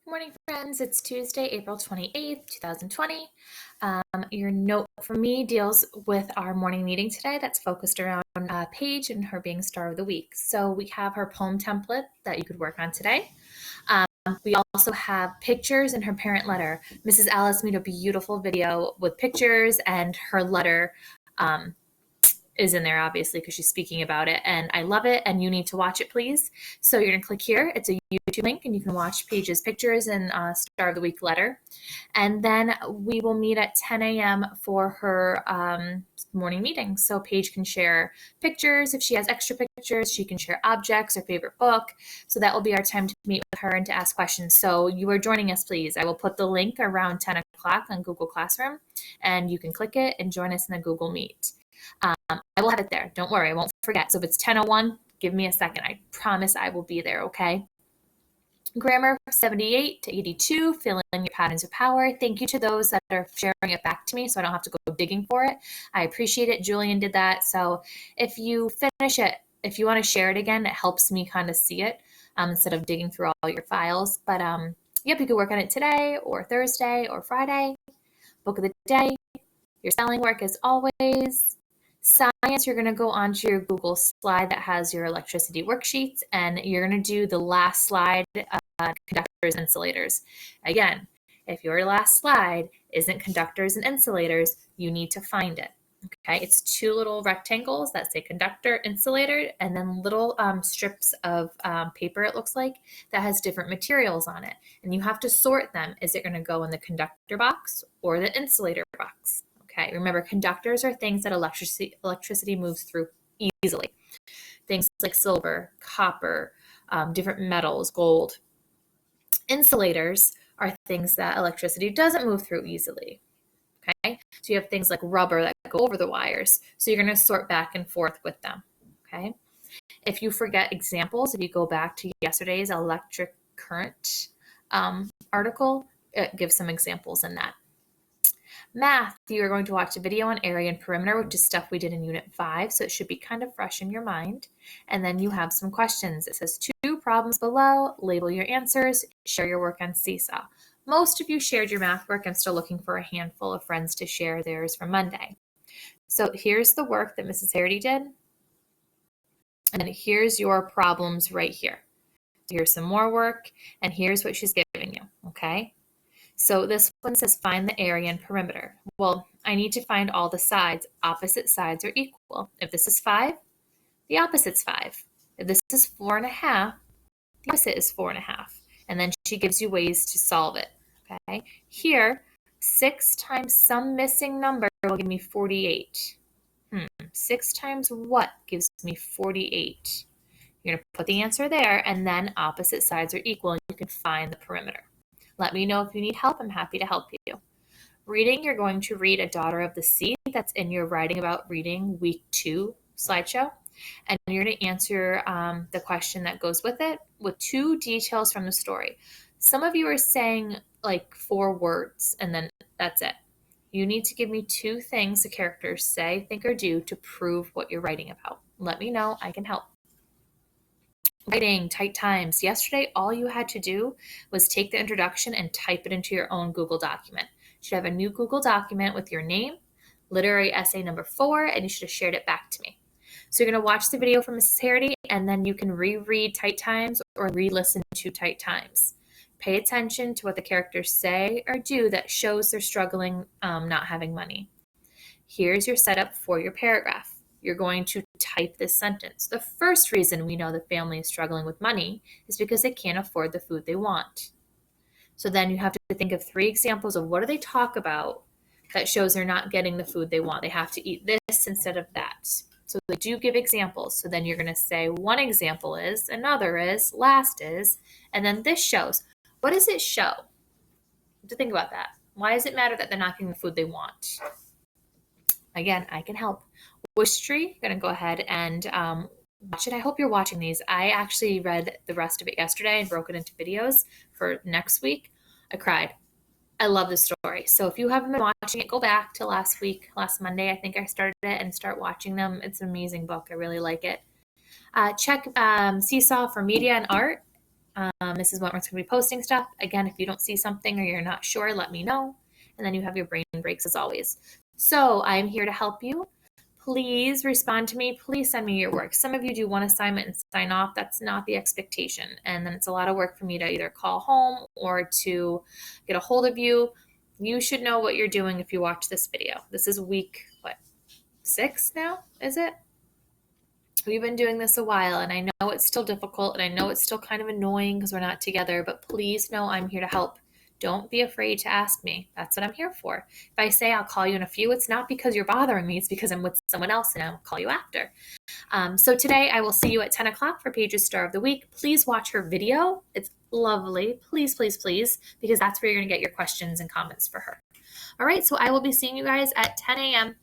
Good morning, friends. It's Tuesday, April 28th, 2020. Your note for me deals with our morning meeting today that's focused around Paige and her being star of the week. So we have her poem template that you could work on today. We also have pictures in her parent letter. Mrs. Alice made a beautiful video with pictures, and her letter is in there, obviously, because she's speaking about it. And I love it, and you need to watch it, please. So you're going to click here. It's a YouTube link, and you can watch Paige's pictures and Star of the Week letter. And then we will meet at 10 a.m. for her morning meeting. So Paige can share pictures. If she has extra pictures, she can share objects or favorite book. So that will be our time to meet with her and to ask questions. So you are joining us, please. I will put the link around 10 o'clock on Google Classroom, and you can click it and join us in the Google Meet. I will have it there. Don't worry, I won't forget. So if it's 10:01, give me a second. I promise I will be there, okay? Grammar 78 to 82, fill in your patterns of power. Thank you to those that are sharing it back to me so I don't have to go digging for it. I appreciate it. Julian did that. So if you finish it, if you want to share it again, it helps me kind of see it instead of digging through all your files. But yep, you could work on it today or Thursday or Friday. Book of the day, your spelling work as always. Science, you're going to go onto your Google slide that has your electricity worksheets, and you're going to do the last slide, conductors and insulators. Again, if your last slide isn't conductors and insulators, you need to find it. Okay, it's two little rectangles that say conductor, insulator, and then little strips of paper, it looks like, that has different materials on it. And you have to sort them. Is it going to go in the conductor box or the insulator box? Okay, remember, conductors are things that electricity moves through easily. Things like silver, copper, different metals, gold. Insulators are things that electricity doesn't move through easily. Okay, so you have things like rubber that go over the wires. So you're going to sort back and forth with them. Okay, if you forget examples, if you go back to yesterday's electric current article, it gives some examples in that. Math, you are going to watch a video on area and perimeter, which is stuff we did in Unit 5, so it should be kind of fresh in your mind. And then you have some questions. It says 2 problems below, label your answers, share your work on Seesaw. Most of you shared your math work. I'm still looking for a handful of friends to share theirs for Monday. So here's the work that Mrs. Harity did. And then here's your problems right here. Here's some more work, and here's what she's giving you, okay? So this one says find the area and perimeter. Well, I need to find all the sides. Opposite sides are equal. If this is 5, the opposite's 5. If this is 4.5, the opposite is 4.5. And then she gives you ways to solve it. Okay. Here, 6 times some missing number will give me 48. 6 times what gives me 48? You're going to put the answer there, and then opposite sides are equal, and you can find the perimeter. Let me know if you need help. I'm happy to help you. Reading, you're going to read A Daughter of the Sea. That's in your Writing About Reading Week 2 slideshow. And you're going to answer the question that goes with it with 2 details from the story. Some of you are saying like 4 words, and then that's it. You need to give me 2 things the characters say, think, or do to prove what you're writing about. Let me know. I can help. Writing, tight times. Yesterday, all you had to do was take the introduction and type it into your own Google document. You should have a new Google document with your name, literary essay number 4, and you should have shared it back to me. So you're going to watch the video from Mrs. Harity, and then you can reread Tight Times or re-listen to Tight Times. Pay attention to what the characters say or do that shows they're struggling not having money. Here's your setup for your paragraph. You're going to type this sentence. The first reason we know the family is struggling with money is because they can't afford the food they want. So then you have to think of 3 examples of what do they talk about that shows they're not getting the food they want. They have to eat this instead of that. So they do give examples. So then you're going to say one example is, another is, last is, and then this shows. What does it show? To think about that. Why does it matter that they're not getting the food they want? Again, I can help. Wishtree, I'm going to go ahead and watch it. I hope you're watching these. I actually read the rest of it yesterday and broke it into videos for next week. I cried. I love the story. So if you haven't been watching it, go back to last week, last Monday. I think I started it and start watching them. It's an amazing book. I really like it. Check Seesaw for media and art. Mrs. Wentworth's going to be posting stuff. Again, if you don't see something or you're not sure, let me know. And then you have your brain breaks as always. So I'm here to help you. Please respond to me. Please send me your work. Some of you do one assignment and sign off. That's not the expectation. And then it's a lot of work for me to either call home or to get a hold of you. You should know what you're doing if you watch this video. This is week, 6 now, is it? We've been doing this a while, and I know it's still difficult, and I know it's still kind of annoying because we're not together, but please know I'm here to help. Don't be afraid to ask me. That's what I'm here for. If I say I'll call you in a few, it's not because you're bothering me. It's because I'm with someone else and I'll call you after. So today I will see you at 10 o'clock for Paige's Star of the Week. Please watch her video. It's lovely. Please, please, please, because that's where you're going to get your questions and comments for her. All right, so I will be seeing you guys at 10 a.m.